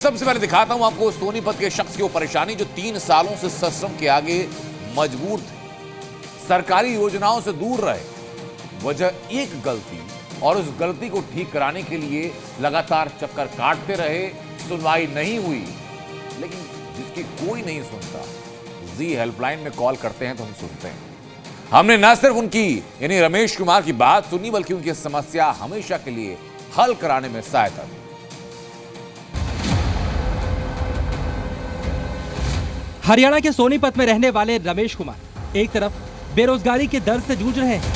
सबसे पहले दिखाता हूं आपको सोनीपत के शख्स की वो परेशानी जो 3 सालों से सिस्टम के आगे मजबूर थे, सरकारी योजनाओं से दूर रहे। वजह एक गलती, और उस गलती को ठीक कराने के लिए लगातार चक्कर काटते रहे, सुनवाई नहीं हुई। लेकिन जिसकी कोई नहीं सुनता, जी हेल्पलाइन में कॉल करते हैं तो हम सुनते हैं। हमने न सिर्फ उनकी यानी रमेश कुमार की बात सुनी, बल्कि उनकी समस्या हमेशा के लिए हल कराने में सहायता दी। हरियाणा के सोनीपत में रहने वाले रमेश कुमार एक तरफ बेरोजगारी के दर्द से जूझ रहे हैं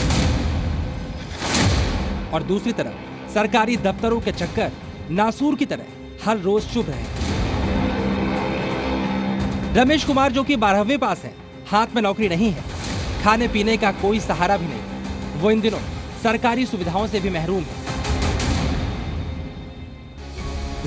और दूसरी तरफ सरकारी दफ्तरों के चक्कर नासूर की तरह हर रोज चुभ रहे हैं। रमेश कुमार जो कि 12वीं पास है, हाथ में नौकरी नहीं है, खाने पीने का कोई सहारा भी नहीं, वो इन दिनों सरकारी सुविधाओं से भी महरूम है।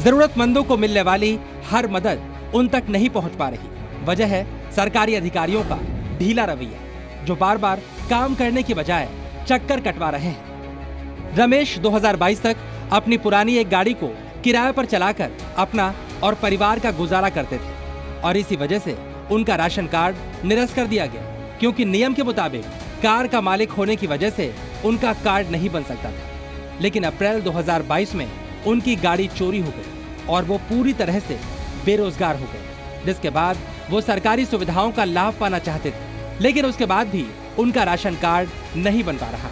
जरूरतमंदों को मिलने वाली हर मदद उन तक नहीं पहुंच पा रही। वजह है सरकारी अधिकारियों का ढीला रवैया, जो बार बार काम करने की बजाय चक्कर कटवा रहे हैं। रमेश 2022 तक अपनी पुरानी एक गाड़ी को किराए पर चलाकर अपना और परिवार का गुजारा करते थे और इसी वजह से उनका राशन कार्ड निरस्त कर दिया गया, क्योंकि नियम के मुताबिक कार का मालिक होने की वजह से उनका कार्ड नहीं बन सकता था। लेकिन अप्रैल 2022 में उनकी गाड़ी चोरी हो गई और वो पूरी तरह से बेरोजगार हो गए, जिसके बाद वो सरकारी सुविधाओं का लाभ पाना चाहते थे, लेकिन उसके बाद भी उनका राशन कार्ड नहीं बन पा रहा।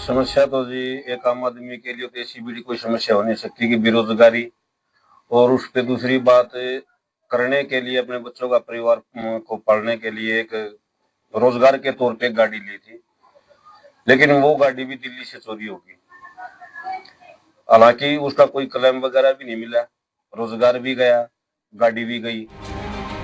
समस्या तो जी एक आम आदमी के लिए तो ऐसी बड़ी कोई समस्या हो नहीं सकती कि बेरोजगारी, और उस पे दूसरी बात करने के लिए अपने बच्चों का परिवार को पालने के लिए एक रोजगार के तौर पे गाड़ी ली थी, लेकिन वो गाड़ी भी दिल्ली से चोरी हो गई। हालांकि उसका कोई क्लेम वगैरह भी नहीं मिला, रोजगार भी गया, गाड़ी भी गई।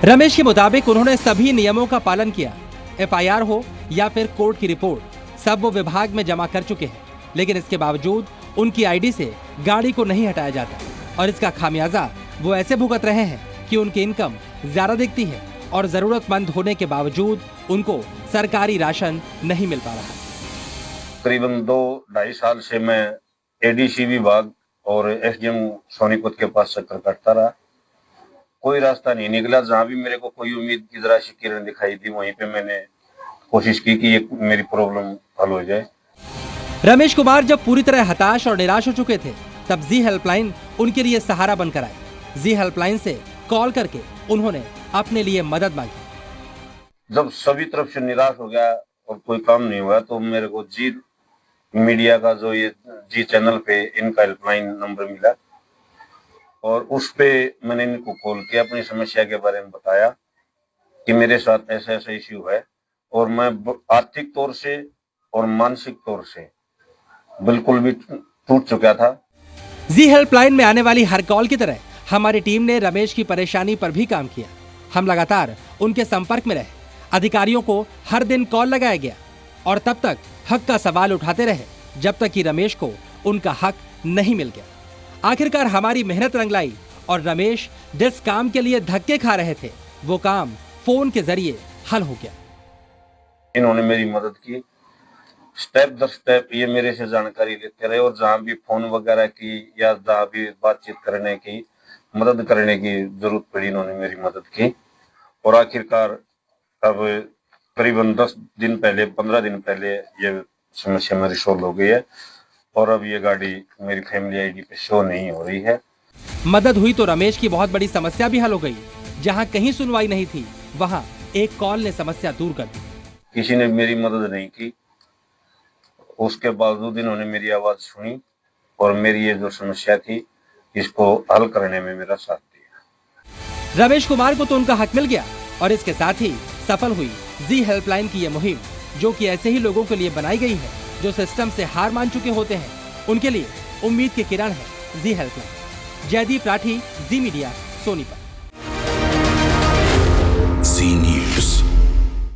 रमेश के मुताबिक उन्होंने सभी नियमों का पालन किया, एफआईआर हो या फिर कोर्ट की रिपोर्ट, सब वो विभाग में जमा कर चुके हैं, लेकिन इसके बावजूद उनकी आईडी से गाड़ी को नहीं हटाया जाता और इसका खामियाजा वो ऐसे भुगत रहे हैं कि उनकी इनकम ज्यादा दिखती है और जरूरतमंद होने के बावजूद उनको सरकारी राशन नहीं मिल पा रहा। करीबन 2-2.5 साल से मैं एडीसी विभाग और एसडीएम सोनीपत के पास चक्कर काटता रहा, कोई रास्ता नहीं निकला। जहाँ भी मेरे को कोई उम्मीद की जरा सी किरण दिखाई दी, वहीं पे मैंने कोशिश की कि ये मेरी प्रॉब्लम हल हो जाए। रमेश कुमार जब पूरी तरह हताश और निराश हो चुके थे, तब जी हेल्पलाइन उनके लिए सहारा बनकर आई। जी हेल्पलाइन से कॉल करके उन्होंने अपने लिए मदद मांगी। जब सभी तरफ से निराश हो गया और कोई काम नहीं हुआ, तो मेरे को जी मीडिया का जो ये जी चैनल पे इनका हेल्पलाइन नंबर मिला और उस पे मैंने इनको कॉल किया, अपनी समस्या के बारे में बताया कि मेरे साथ ऐसा ऐसा इश्यू है और मैं आर्थिक तौर से और मानसिक तौर से बिल्कुल भी टूट चुका था। जी हेल्पलाइन में आने वाली हर कॉल की तरह हमारी टीम ने रमेश की परेशानी पर भी काम किया। हम लगातार उनके संपर्क में रहे, अधिकारियों को हर दिन कॉल लगाया गया और तब तक हक का सवाल उठाते रहे जब तक कि रमेश को उनका हक नहीं मिल गया। आखिरकार हमारी मेहनत रंग लाई और रमेश जिस काम के लिए धक्के खा रहे थे, वो काम फोन के जरिए हल हो गया। इन्होंने मेरी मदद की, स्टेप दर स्टेप ये मेरे से जानकारी लेते रहे और जहाँ भी फोन वगैरह की या जहाँ भी बातचीत करने की मदद करने की जरूरत पड़ी, इन्होंने मेरी मदद की और आखिरकार अब करीबन 10 दिन पहले 15 दिन पहले ये समस्या मेरी सॉल्व हो गई है और अब ये गाड़ी मेरी फैमिली आईडी पे शो नहीं हो रही है। मदद हुई तो रमेश की बहुत बड़ी समस्या भी हल हो गई। जहां कहीं सुनवाई नहीं थी, वहां एक कॉल ने समस्या दूर कर दी। किसी ने मेरी मदद नहीं की, उसके बावजूद इन्होंने मेरी आवाज सुनी और मेरी ये जो समस्या थी, इसको हल करने में मेरा साथ दिया। रमेश कुमार को तो उनका हक मिल गया और इसके साथ ही सफल हुई जी हेल्पलाइन की ये मुहिम, जो कि ऐसे ही लोगों के लिए बनाई गई है जो सिस्टम से हार मान चुके होते हैं। उनके लिए उम्मीद की किरण है जी हेल्पलाइन। जयदीप राठी, जी मीडिया, सोनीपत।